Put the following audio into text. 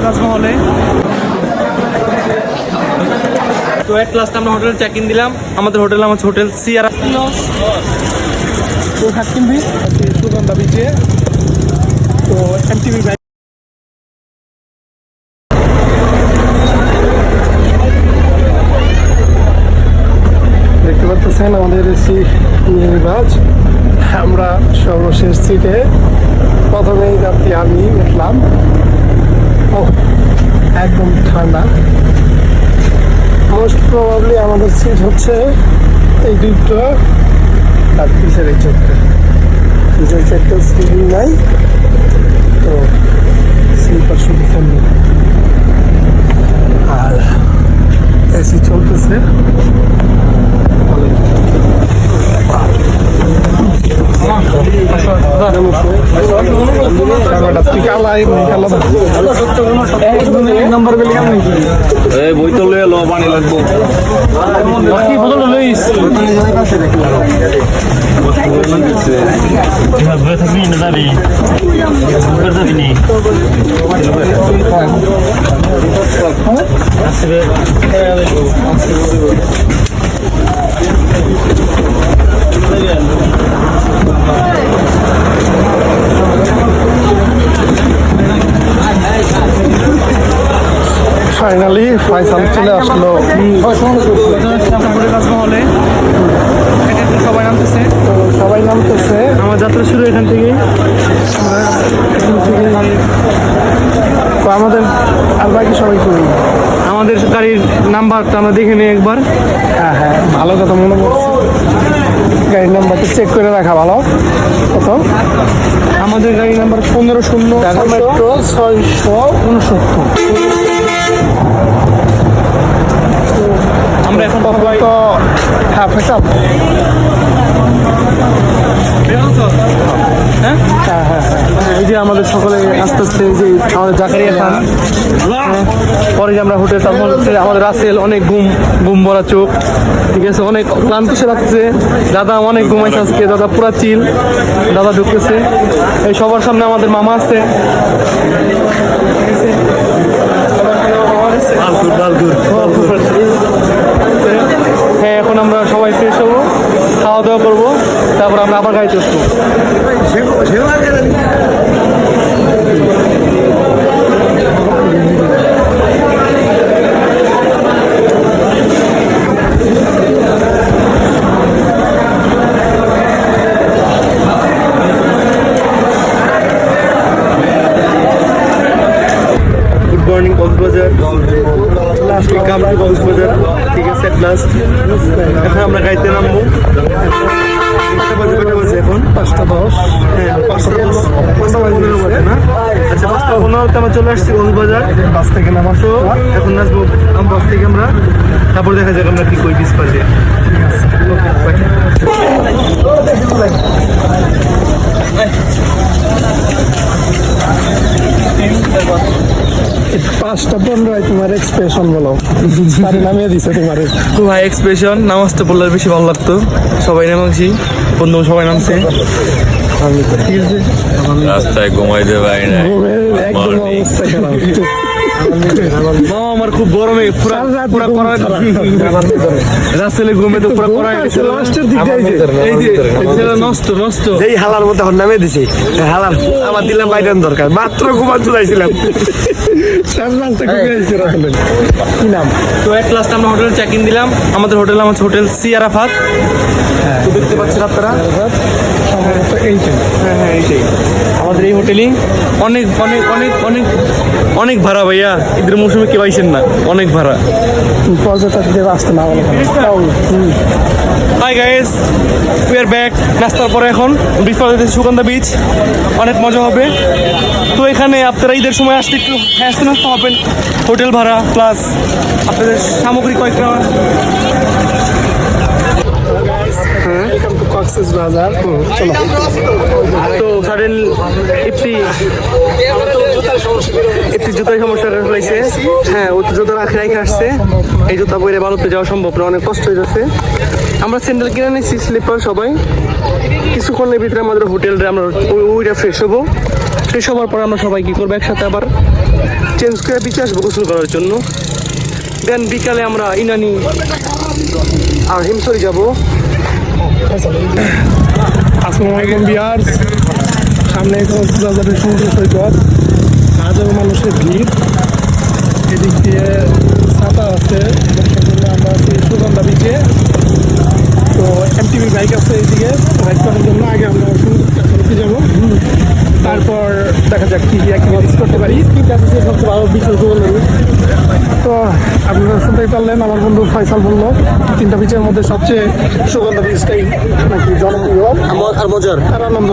তাজমহলে। তো এক লাস্ট আমরা হোটেলে চেক ইন দিলাম। আমাদের হোটেল হচ্ছে হোটেল সিয়ারা। তো থাকবেন সুগন্ধা বিচে। তো এমটিভি দেখতে পাচ্ছেন আমাদের এসি নির্বাচ। আমরা সর্বশেষ সিটে প্রথমেই যাত্রী আমি উঠলাম। ও একদম ঠান্ডা। মোস্ট প্রবাবলি আমাদের সিট হচ্ছে এই দুটো আর পিছের এই চোখটা। পিছের চারটা সিট নাই, তো স্লিপার শুধু ফেলবে। আর এসি চলতেছে। বই তো লয়ে লো পানি লাগবো ফাইনালি ফাইসাল চলে আসলো তাজমহলে। সবাই নামতেছে, তো সবাই নামতেছে। আমার যাত্রা শুরু এখান থেকেই। তো আমাদের আর বাকি সবাই করি। আমাদের গাড়ির নাম্বারটা আমরা দেখে নিই একবার। হ্যাঁ হ্যাঁ, ভালো কথা মনে পড়ছে। গাড়ির নাম্বারটা চেক করে রাখা ভালো। কত? আমাদের গাড়ি নাম্বার 15-669। আমরা এখন তো হ্যাঁ ফেসাব। হ্যাঁ হ্যাঁ হ্যাঁ, এই যে আমাদের সকলে আস্তে আস্তে যে আমাদের জাকারিয়া খান, পরে যে আমরা হোটেল তারপর আমাদের রাসেল অনেক ঘুম ভরা চোখ, ঠিক আছে, অনেক ক্লান্ত সে লাগছে। দাদা অনেক ঘুমাইছে আজকে, দাদা পুরা চিল। দাদা ঢুকতেছে। এই সবার সামনে আমাদের মামা আছে। হ্যাঁ, এখন আমরা সবাই ফ্রেশ হবো, খাওয়া দাওয়া করবো, তারপর আমরা আবার গাড়িতে উঠবো। Good morning Cox's Bazar, welcome to Cox's Bazar. ঠিক আছে, লাস্ট এখন আমরা গাড়িতে নামবো। এখন 5:10। হ্যাঁ, 5:15 না? আচ্ছা, 5:15 আমরা চলে আসছি কক্সবাজার। বাস থেকে নামার তো এখন আসবো বাস থেকে আমরা, তারপর দেখা যাক আমরা কি কই বিচ পাশে। ঠিক আছে, 5:15 তোমার এক্সপ্রেশন বলো। নামিয়ে দিছে তোমার ভাই এক্সপ্রেশন। নামাজটা পড়লে বেশি ভালো লাগতো। সবাই নামছি, বন্ধু সবাই নামছে। রাস্তায় ঘুমাইতে পারি না। আমার খুব গরমে রাস্তায় ঘুমে তো পুরো করা নষ্ট নষ্ট। এই হালার মধ্যে নামে দিছে হালার, আমার দিলাম বাইরের দরকার, মাত্র ঘুমা চলাইছিলাম। কি নাম? তো এক লাস্ট আমরা হোটেলে চেক ইন দিলাম। আমাদের হোটেল হচ্ছে হোটেল সিয়ারা ফাত। তো দেখতে পাচ্ছেন আপনারা, হ্যাঁ হ্যাঁ এইটাই আমাদের এই হোটেলই। অনেক অনেক অনেক অনেক অনেক ভাড়া ভাইয়া, ঈদের মৌসুমে কেউ আইসেন না, অনেক ভাড়া। পর্যটকদের আসতে না বলে। Hi guys, we are back. নাস্তার পরে এখন বিচ পাড়াতে সুগন্ধা বিচ, অনেক মজা হবে। তো এখানে আপনারা ঈদের সময় আসতে একটু আসতে নাস্তা হবেন। হোটেল ভাড়া প্লাস আপনাদের সামগ্রী কয়েকটা। কক্সবাজার চলো। তো সাডেন একটি জুতার সমস্যা হয়েছে। হ্যাঁ, ও জুতা রেখে আসছে। এই জুতা পরে ভারতে যাওয়া সম্ভব না, অনেক কষ্ট হয়ে যাচ্ছে। আমরা স্যান্ডেল কিনে নিচ্ছি স্লিপার সবাই। কিছুক্ষণের ভিতরে আমাদের হোটেলে আমরা ওইটা ফ্রেশ হবো। ফ্রেশ হওয়ার পর আমরা সবাই কি করবো, একসাথে আবার চেঞ্জ করে বিচে আসবো গোসল করার জন্য। দেন বিকালে আমরা ইনানি আর হিমসরি যাবো। আসসালামু আলাইকুম ভিউয়ার্স, সামনে কক্সবাজারের সমুদ্র সৈকত, হাজারো মানুষের ভিড়। এদিক দিয়ে ছাতা আছে, বর্ষার জন্য আমরা আছি সুগন্ধা বিচে। তো এমটিভি বাইক আছে এইদিকে রাইড করার জন্য। আগে আমরা সমুদ্রে যাবো, তারপর দেখা যাক কি অ্যাক্টিভিটিস করতে পারি। সবচেয়ে ভালো বিচের সুগন্ধা বিচ। তো আপনারা শুনতেই পারলেন, আমার বন্ধু ফয়সাল বললো 3টা বিচের মধ্যে সবচেয়ে সুগন্ধা বিচটাই নাকি জনপ্রিয় আর মজার আর আনন্দ